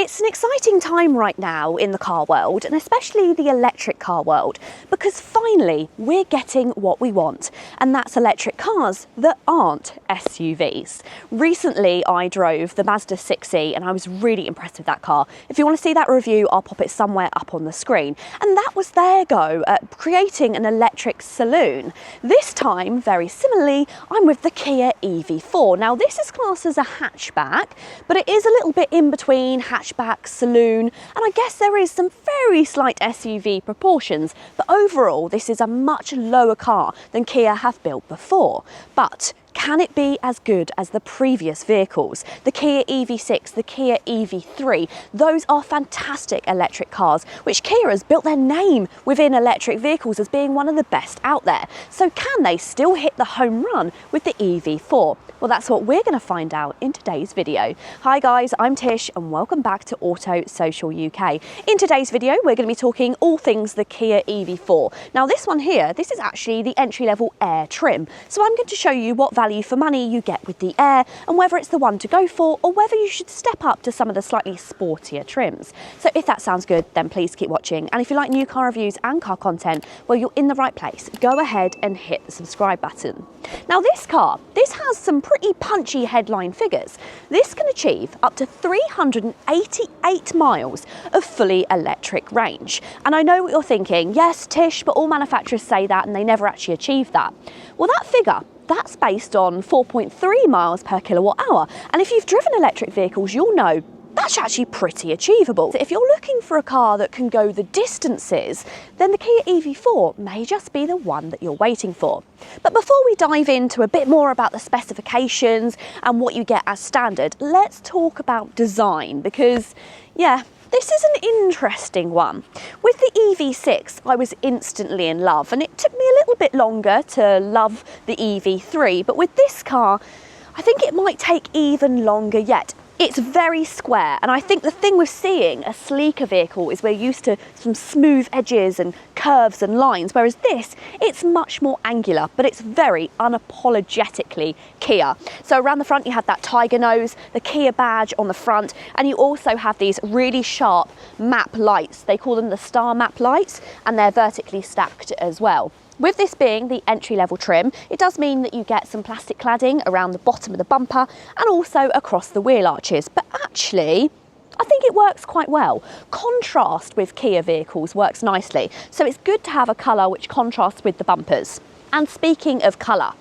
It's an exciting time right now in the car world, and especially the electric car world, because finally we're getting what we want, and that's electric cars that aren't SUVs. Recently I drove the Mazda 6e and I was really impressed with that car. If you want to see that review, I'll pop it somewhere up on the screen. And that was their go at creating an electric saloon. This time, very similarly, I'm with the Kia EV4. Now this is classed as a hatchback, but it is a little bit in between hatchback, saloon, and I guess there is some very slight SUV proportions, but overall this is a much lower car than Kia have built before. But can it be as good as the previous vehicles? The Kia EV6, the Kia EV3, those are fantastic electric cars, which Kia has built their name within electric vehicles as being one of the best out there. So can they still hit the home run with the EV4? Well, that's what we're going to find out in today's video. Hi guys, I'm Tish and welcome back to Auto Social UK. In today's video, we're going to be talking all things the Kia EV4. Now this one here, this is actually the entry-level Air trim. So I'm going to show you what value for money you get with the Air and whether it's the one to go for or whether you should step up to some of the slightly sportier trims. So if that sounds good, then please keep watching. And if you like new car reviews and car content, well, you're in the right place. Go ahead and hit the subscribe button. Now this car, this has some pretty punchy headline figures. This can achieve up to 388 miles of fully electric range. And I know what you're thinking, yes Tish, but all manufacturers say that and they never actually achieve that. Well, that figure, that's based on 4.3 miles per kilowatt hour. And if you've driven electric vehicles, you'll know that's actually pretty achievable. So if you're looking for a car that can go the distances, then the Kia EV4 may just be the one that you're waiting for. But before we dive into a bit more about the specifications and what you get as standard, let's talk about design, because yeah, this is an interesting one. With the EV6, I was instantly in love, and it took me a little bit longer to love the EV3, but with this car, I think it might take even longer yet. It's very square, and I think the thing with seeing a sleeker vehicle is we're used to some smooth edges and curves and lines, whereas this, it's much more angular, but it's very unapologetically Kia. So around the front you have that tiger nose, the Kia badge on the front, and you also have these really sharp map lights. They call them the star map lights, and they're vertically stacked as well. With this being the entry-level trim, it does mean that you get some plastic cladding around the bottom of the bumper and also across the wheel arches. But actually, I think it works quite well. Contrast with Kia vehicles works nicely, so it's good to have a colour which contrasts with the bumpers. And speaking of colour,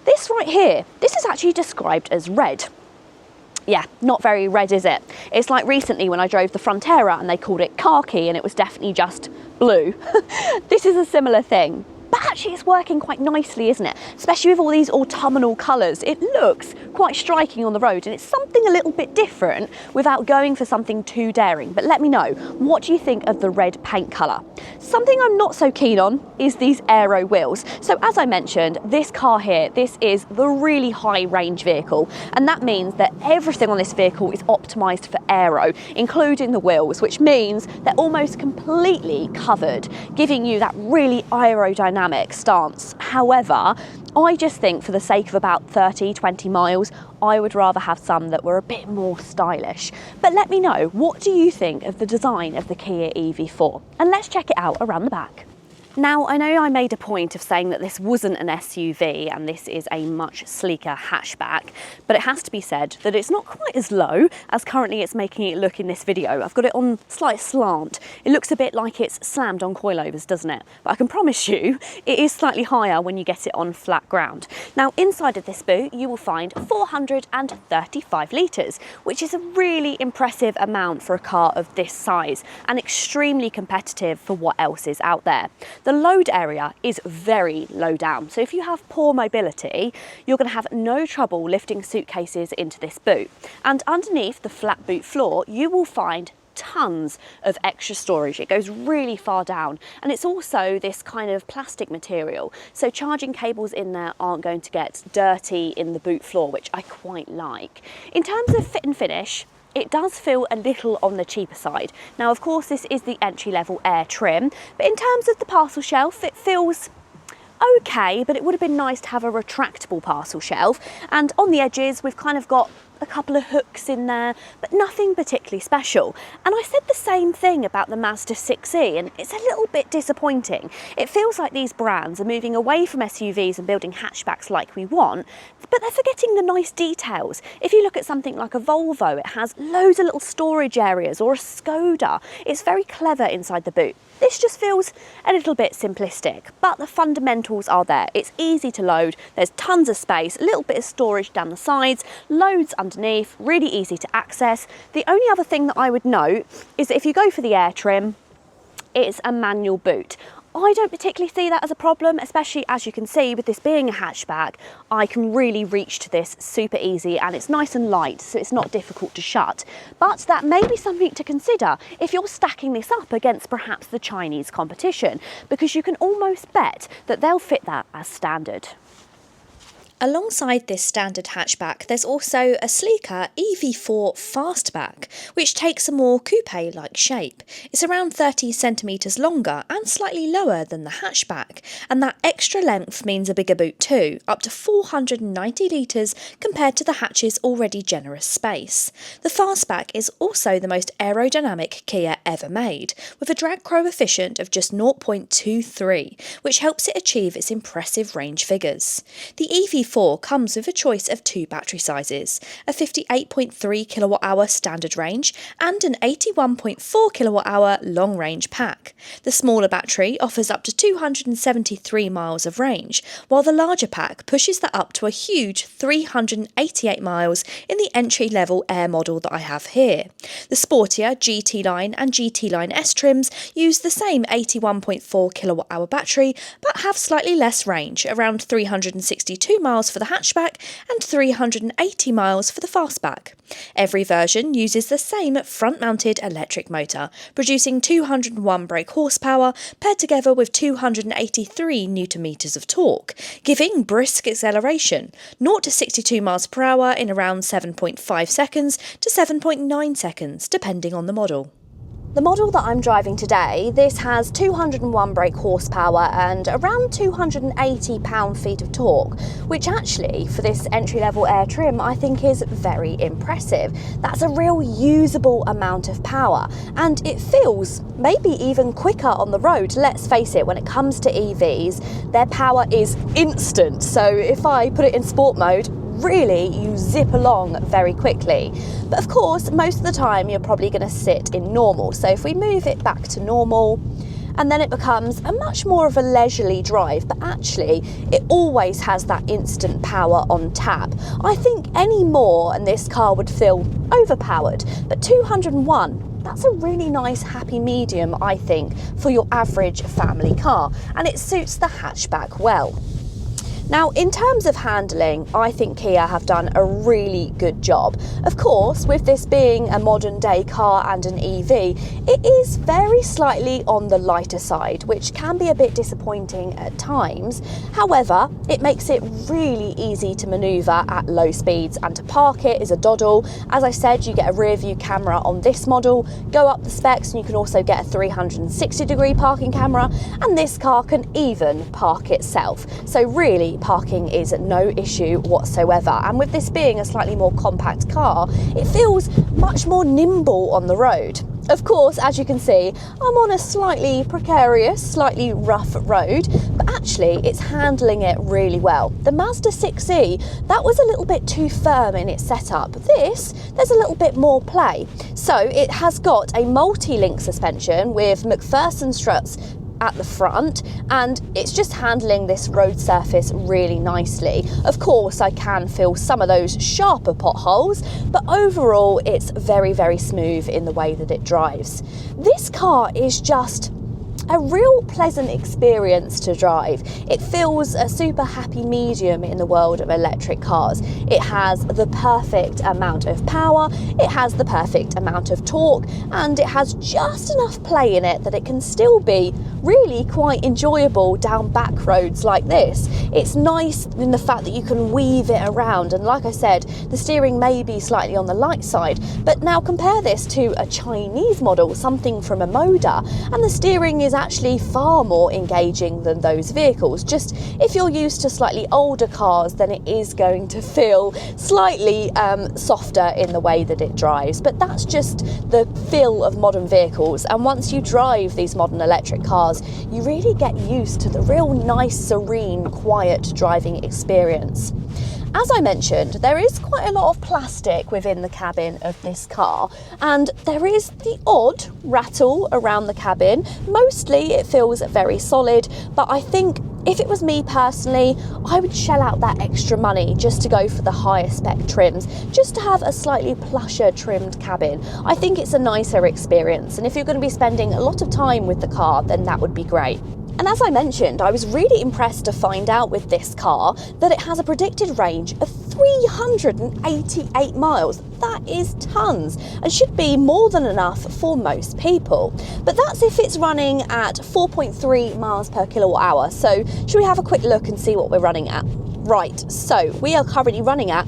this right here, this is actually described as red. Yeah, not very red, is it? It's like recently when I drove the Frontera and they called it khaki and it was definitely just blue. This is a similar thing. But actually it's working quite nicely, isn't it? Especially with all these autumnal colours. It looks quite striking on the road, and it's something a little bit different without going for something too daring. But let me know, what do you think of the red paint colour? Something I'm not so keen on is these aero wheels. So as I mentioned, this car here, this is the really high range vehicle, and that means that everything on this vehicle is optimised for aero, including the wheels, which means they're almost completely covered, giving you that really aerodynamic stance. However, I just think for the sake of about 30-20 miles, I would rather have some that were a bit more stylish. But let me know, what do you think of the design of the Kia EV4? And let's check it out around the back. Now, I know I made a point of saying that this wasn't an SUV and this is a much sleeker hatchback, but it has to be said that it's not quite as low as currently it's making it look in this video. I've got it on slight slant. It looks a bit like it's slammed on coilovers, doesn't it? But I can promise you, it is slightly higher when you get it on flat ground. Now, inside of this boot, you will find 435 litres, which is a really impressive amount for a car of this size and extremely competitive for what else is out there. The load area is very low down, so if you have poor mobility, you're going to have no trouble lifting suitcases into this boot. And underneath the flat boot floor, you will find tons of extra storage. It goes really far down, and it's also this kind of plastic material, so charging cables in there aren't going to get dirty in the boot floor, which I quite like. In terms of fit and finish, it does feel a little on the cheaper side. Now, of course, this is the entry-level Air trim, but in terms of the parcel shelf, it feels okay, but it would have been nice to have a retractable parcel shelf. And on the edges, we've kind of got a couple of hooks in there, but nothing particularly special. And I said the same thing about the Mazda 6e, and it's a little bit disappointing. It feels like these brands are moving away from SUVs and building hatchbacks like we want, but they're forgetting the nice details. If you look at something like a Volvo, it has loads of little storage areas, or a Skoda. It's very clever inside the boot. This just feels a little bit simplistic, but the fundamentals are there. It's easy to load, there's tons of space, a little bit of storage down the sides, loads underneath, really easy to access. The only other thing that I would note is that if you go for the Air trim, it's a manual boot. I don't particularly see that as a problem, especially as you can see with this being a hatchback, I can really reach to this super easy, and it's nice and light, so it's not difficult to shut. But that may be something to consider if you're stacking this up against perhaps the Chinese competition, because you can almost bet that they'll fit that as standard. Alongside this standard hatchback, there's also a sleeker EV4 Fastback, which takes a more coupe-like shape. It's around 30 centimetres longer and slightly lower than the hatchback, and that extra length means a bigger boot too, up to 490 litres compared to the hatch's already generous space. The Fastback is also the most aerodynamic Kia ever made, with a drag coefficient of just 0.23, which helps it achieve its impressive range figures. The EV4 comes with a choice of two battery sizes, a 58.3 kWh standard range and an 81.4 kWh long range pack. The smaller battery offers up to 273 miles of range, while the larger pack pushes that up to a huge 388 miles in the entry-level Air model that I have here. The sportier GT Line and GT Line S trims use the same 81.4 kWh battery but have slightly less range, around 362 miles for the hatchback and 380 miles for the fastback. Every version uses the same front-mounted electric motor, producing 201 brake horsepower paired together with 283 Nm of torque, giving brisk acceleration, 0 to 62 miles per hour in around 7.5 seconds to 7.9 seconds, depending on the model. The model that I'm driving today, this has 201 brake horsepower and around 280 pound-feet of torque, which actually, for this entry-level Air trim, I think is very impressive. That's a real usable amount of power, and it feels maybe even quicker on the road. Let's face it, when it comes to EVs, their power is instant, so if I put it in sport mode, really you zip along very quickly. But of course, most of the time you're probably going to sit in normal. So if we move it back to normal, and then it becomes a much more of a leisurely drive, but actually it always has that instant power on tap. I think any more and this car would feel overpowered, but 201, that's a really nice happy medium, I think, for your average family car, and it suits the hatchback well. Now, in terms of handling, I think Kia have done a really good job. Of course, with this being a modern day car and an EV, it is very slightly on the lighter side, which can be a bit disappointing at times. However, it makes it really easy to manoeuvre at low speeds, and to park it is a doddle. As I said, you get a rear view camera on this model. Go up the specs and you can also get a 360-degree parking camera, and this car can even park itself. So really, parking is no issue whatsoever, and with this being a slightly more compact car, it feels much more nimble on the road. Of course, as you can see, I'm on a slightly precarious, slightly rough road, but actually it's handling it really well. The Mazda 6e, that was a little bit too firm in its setup. This, there's a little bit more play. So it has got a multi-link suspension with McPherson struts at the front, and it's just handling this road surface really nicely. Of course, I can feel some of those sharper potholes, but overall it's very, very smooth in the way that it drives. This car is just a real pleasant experience to drive. It feels a super happy medium in the world of electric cars. It has the perfect amount of power, it has the perfect amount of torque, and it has just enough play in it that it can still be really quite enjoyable down back roads like this. It's nice in the fact that you can weave it around, and like I said, the steering may be slightly on the light side, but now compare this to a Chinese model, something from a Moda, and the steering is actually far more engaging than those vehicles. Just if you're used to slightly older cars, then it is going to feel slightly softer in the way that it drives, but that's just the feel of modern vehicles. And once you drive these modern electric cars, you really get used to the real nice, serene, quiet driving experience. As I mentioned, there is quite a lot of plastic within the cabin of this car, and there is the odd rattle around the cabin. Mostly it feels very solid, but I think if it was me personally, I would shell out that extra money just to go for the higher spec trims, just to have a slightly plusher trimmed cabin. I think it's a nicer experience, and if you're going to be spending a lot of time with the car, then that would be great. And as I mentioned, I was really impressed to find out with this car that it has a predicted range of 388 miles. That is tons, and should be more than enough for most people. But that's if it's running at 4.3 miles per kilowatt hour. So should we have a quick look and see what we're running at? Right, so we are currently running at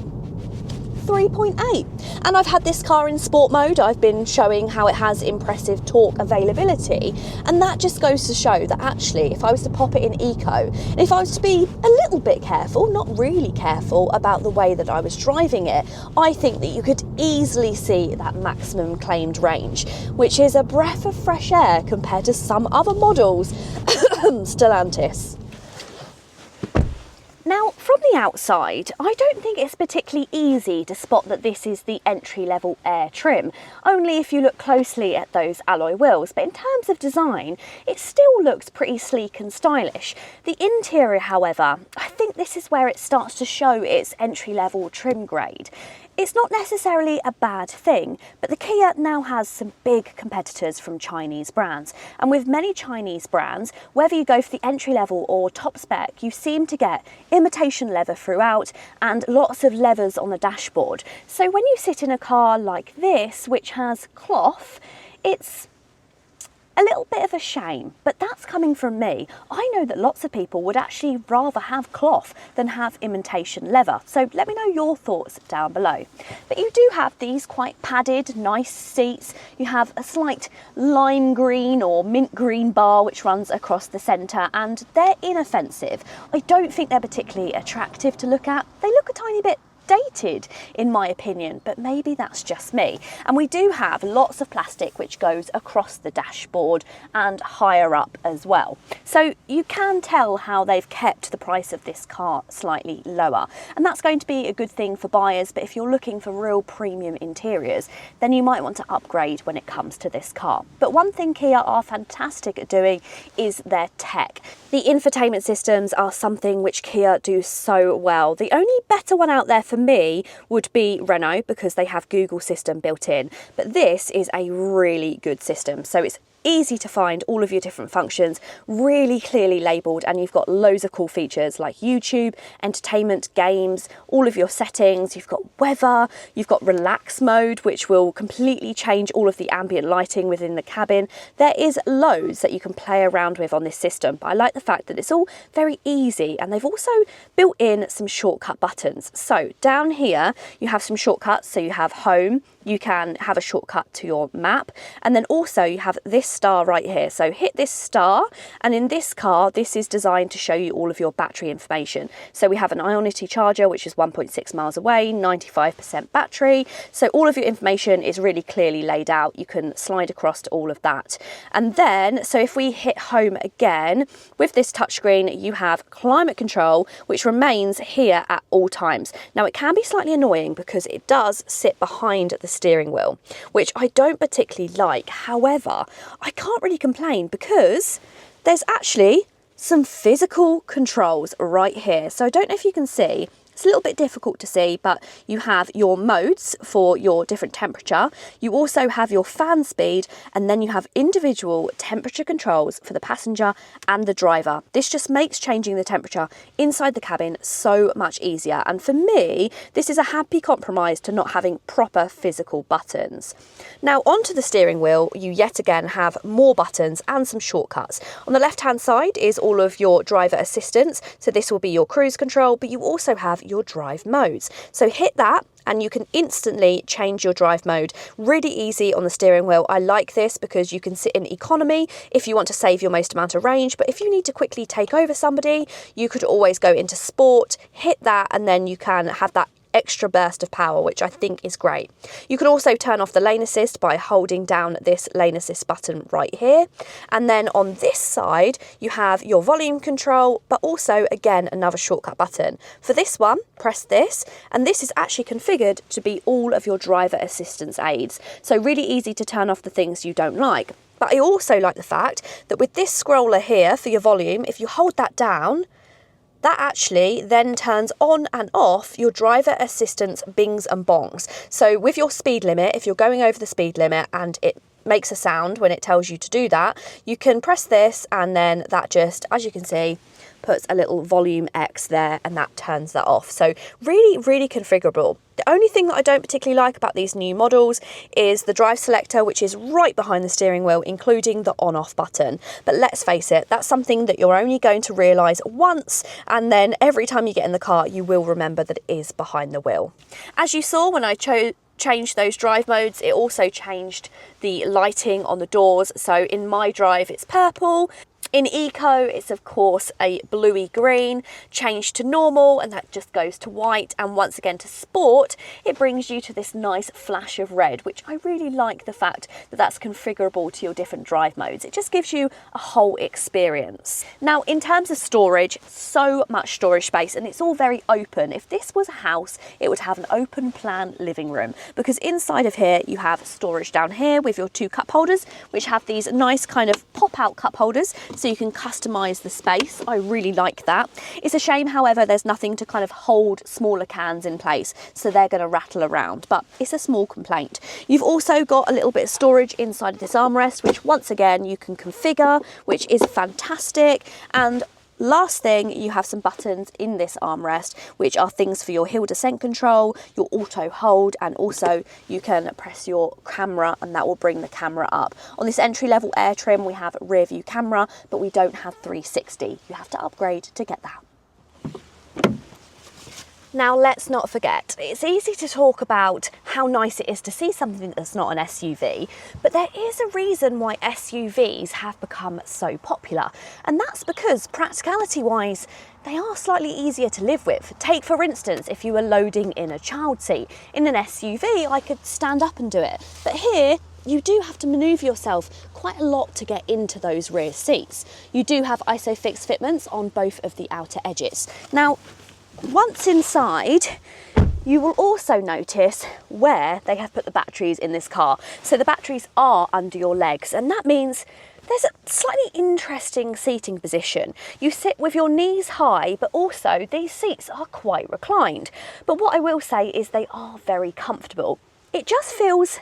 3.8, and I've had this car in sport mode. I've been showing how it has impressive torque availability, and that just goes to show that actually if I was to pop it in eco, and if I was to be a little bit careful, not really careful about the way that I was driving it, I think that you could easily see that maximum claimed range, which is a breath of fresh air compared to some other models. Stellantis. Now, from the outside, I don't think it's particularly easy to spot that this is the entry-level Air trim, only if you look closely at those alloy wheels. But in terms of design, it still looks pretty sleek and stylish. The interior, however, I think this is where it starts to show its entry-level trim grade. It's not necessarily a bad thing, but the Kia now has some big competitors from Chinese brands. And with many Chinese brands, whether you go for the entry level or top spec, you seem to get imitation leather throughout and lots of levers on the dashboard. So when you sit in a car like this, which has cloth, it's a little bit of a shame, but that's coming from me. I know that lots of people would actually rather have cloth than have imitation leather. So let me know your thoughts down below. But you do have these quite padded, nice seats. You have a slight lime green or mint green bar which runs across the centre, and they're inoffensive. I don't think they're particularly attractive to look at. They look a tiny bit dated in my opinion, but maybe that's just me. And we do have lots of plastic which goes across the dashboard and higher up as well. So you can tell how they've kept the price of this car slightly lower. And that's going to be a good thing for buyers, but if you're looking for real premium interiors, then you might want to upgrade when it comes to this car. But one thing Kia are fantastic at doing is their tech. The infotainment systems are something which Kia do so well. The only better one out there for me would be Renault, because they have Google system built in, but this is a really good system. So it's easy to find all of your different functions, really clearly labelled, and you've got loads of cool features like YouTube, entertainment, games, all of your settings. You've got weather, you've got relax mode, which will completely change all of the ambient lighting within the cabin. There is loads that you can play around with on this system, but I like the fact that it's all very easy, and they've also built in some shortcut buttons. So down here you have some shortcuts. So you have home, you can have a shortcut to your map, and then also you have this star right here. So hit this star, and in this car, this is designed to show you all of your battery information. So we have an Ionity charger, which is 1.6 miles away, 95% battery. So all of your information is really clearly laid out. You can slide across to all of that. And then, so if we hit home again, with this touchscreen, you have climate control, which remains here at all times. Now it can be slightly annoying because it does sit behind the steering wheel, which I don't particularly like. However, I can't really complain because there's actually some physical controls right here. So I don't know if you can see, it's a little bit difficult to see, but you have your modes for your different temperature. You also have your fan speed, and then you have individual temperature controls for the passenger and the driver. This just makes changing the temperature inside the cabin so much easier. And for me, this is a happy compromise to not having proper physical buttons. Now onto the steering wheel, you yet again have more buttons and some shortcuts. On the left-hand side is all of your driver assistance. So this will be your cruise control, but you also have your drive modes. So hit that and you can instantly change your drive mode. Really easy on the steering wheel. I like this because you can sit in economy if you want to save your most amount of range, but if you need to quickly take over somebody, you could always go into sport, hit that, and then you can have that extra burst of power, which I think is great. You can also turn off the lane assist by holding down this lane assist button right here. And then on this side, you have your volume control, but also again, another shortcut button. For this one, press this, and this is actually configured to be all of your driver assistance aids. So really easy to turn off the things you don't like. But I also like the fact that with this scroller here for your volume, if you hold that down, that actually then turns on and off your driver assistance bings and bongs. So with your speed limit, if you're going over the speed limit and it makes a sound when it tells you to do that, you can press this and then that just, as you can see, puts a little volume X there and that turns that off. So really configurable. The only thing that I don't particularly like about these new models is the drive selector, which is right behind the steering wheel, including the on-off button. But let's face it, that's something that you're only going to realise once, and then every time you get in the car, you will remember that it is behind the wheel. As you saw when I changed those drive modes, it also changed the lighting on the doors. So in my drive, it's purple. In Eco, it's of course a bluey green. Changed to normal and that just goes to white, and once again to sport, it brings you to this nice flash of red, which I really like the fact that that's configurable to your different drive modes. It just gives you a whole experience. Now in terms of storage, so much storage space and it's all very open. If this was a house, it would have an open plan living room, because inside of here you have storage down here with your 2 cup holders, which have these nice kind of pop out cup holders, so you can customize the space. I really like that. It's a shame, however, there's nothing to kind of hold smaller cans in place, so they're going to rattle around, but it's a small complaint. You've also got a little bit of storage inside of this armrest, which once again you can configure, which is fantastic. And last thing, you have some buttons in this armrest, which are things for your hill descent control, your auto hold, and also you can press your camera and that will bring the camera up. On this entry-level Air trim, we have rear view camera, but we don't have 360. You have to upgrade to get that. Now let's not forget, it's easy to talk about how nice it is to see something that's not an SUV, but there is a reason why SUVs have become so popular, and that's because practicality-wise, they are slightly easier to live with. Take for instance, if you were loading in a child seat. In an SUV, I could stand up and do it, but here, you do have to manoeuvre yourself quite a lot to get into those rear seats. You do have ISOFIX fitments on both of the outer edges. Now, once inside, you will also notice where they have put the batteries in this car. So the batteries are under your legs, and that means there's a slightly interesting seating position. You sit with your knees high, but also these seats are quite reclined. But what I will say is they are very comfortable. It just feels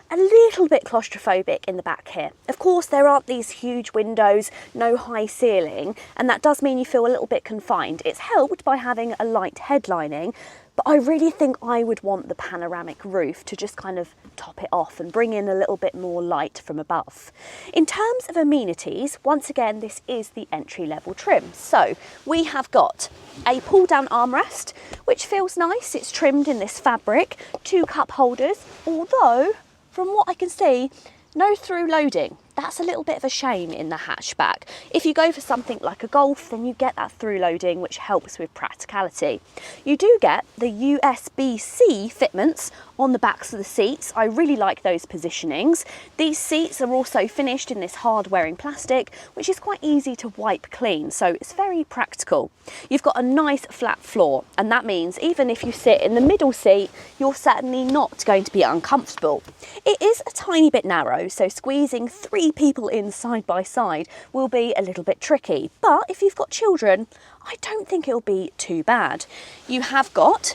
a little bit claustrophobic in the back here. Of course, there aren't these huge windows, no high ceiling, and that does mean you feel a little bit confined. It's helped by having a light headlining, but I really think I would want the panoramic roof to just kind of top it off and bring in a little bit more light from above. In terms of amenities, once again, this is the entry-level trim. So we have got a pull-down armrest, which feels nice. It's trimmed in this fabric, 2 cup holders, although from what I can see, no through loading. That's a little bit of a shame in the hatchback. If you go for something like a Golf, then you get that through loading, which helps with practicality. You do get the USB-C fitments on the backs of the seats. I really like those positionings. These seats are also finished in this hard wearing plastic, which is quite easy to wipe clean, so it's very practical. You've got a nice flat floor, and that means even if you sit in the middle seat, you're certainly not going to be uncomfortable. It is a tiny bit narrow, so squeezing 3 people in side by side will be a little bit tricky, but if you've got children, I don't think it'll be too bad. You have got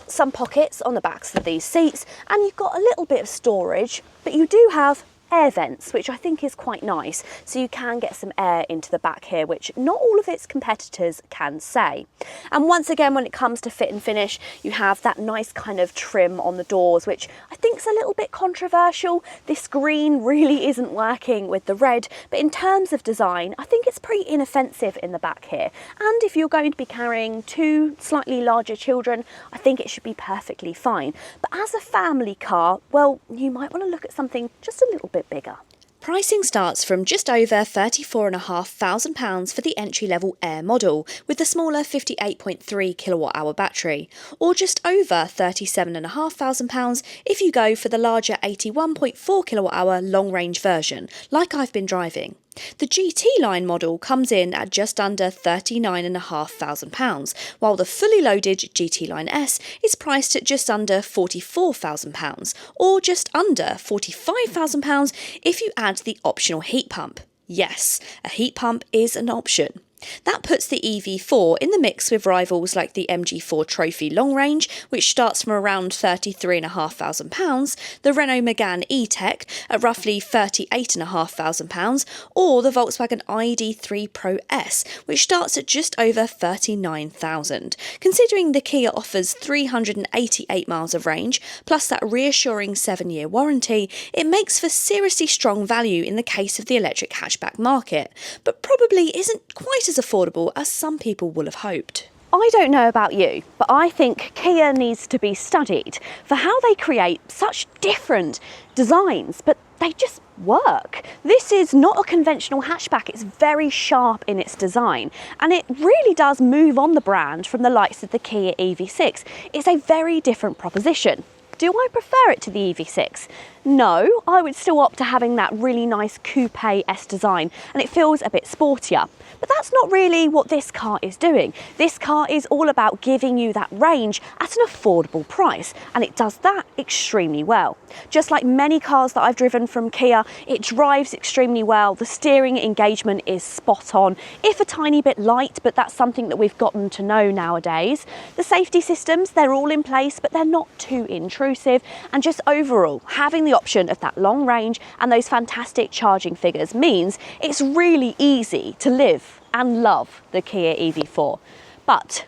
some pockets on the backs of these seats, and you've got a little bit of storage, but you do have air vents, which I think is quite nice. So you can get some air into the back here, which not all of its competitors can say. And once again, when it comes to fit and finish, you have that nice kind of trim on the doors, which I think is a little bit controversial. This green really isn't working with the red, but in terms of design, I think it's pretty inoffensive in the back here. And if you're going to be carrying two slightly larger children, I think it should be perfectly fine. But as a family car, well, you might want to look at something just a little bit bigger. Pricing starts from just over £34,500 for the entry-level Air model with the smaller 58.3 kilowatt-hour battery, or just over £37,500 if you go for the larger 81.4 kilowatt-hour long-range version, like I've been driving. The GT line model comes in at just under £39,500, while the fully loaded GT Line S is priced at just under £44,000, or just under £45,000 if you add the optional heat pump. Yes, a heat pump is an option. That puts the EV4 in the mix with rivals like the MG4 Trophy Long Range, which starts from around £33,500, the Renault Megane E-Tech at roughly £38,500, or the Volkswagen ID.3 Pro S, which starts at just over £39,000. Considering the Kia offers 388 miles of range, plus that reassuring 7-year warranty, it makes for seriously strong value in the case of the electric hatchback market, but probably isn't quite as affordable as some people will have hoped. I don't know about you, but I think Kia needs to be studied for how they create such different designs, but they just work. This is not a conventional hatchback, it's very sharp in its design, and it really does move on the brand from the likes of the Kia EV6. It's a very different proposition. Do I prefer it to the EV6? No, I would still opt to having that really nice coupe S design, and it feels a bit sportier. But that's not really what this car is doing. This car is all about giving you that range at an affordable price, and it does that extremely well. Just like many cars that I've driven from Kia, it drives extremely well. The steering engagement is spot on, if a tiny bit light, but that's something that we've gotten to know nowadays. The safety systems, they're all in place, but they're not too intrusive, and just overall, having the option of that long range and those fantastic charging figures means it's really easy to live and love the Kia EV4. But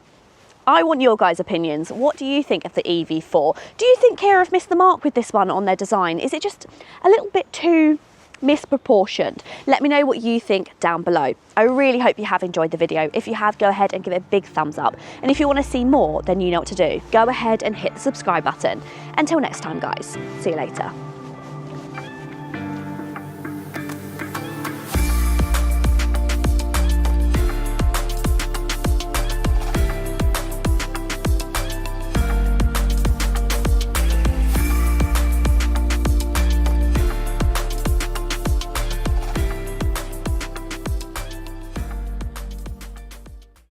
I want your guys' opinions. What do you think of the EV4? Do you think Kia have missed the mark with this one on their design? Is it just a little bit too misproportioned? Let me know what you think down below. I really hope you have enjoyed the video. If you have, go ahead and give it a big thumbs up. And if you want to see more, then you know what to do. Go ahead and hit the subscribe button. Until next time, guys. See you later.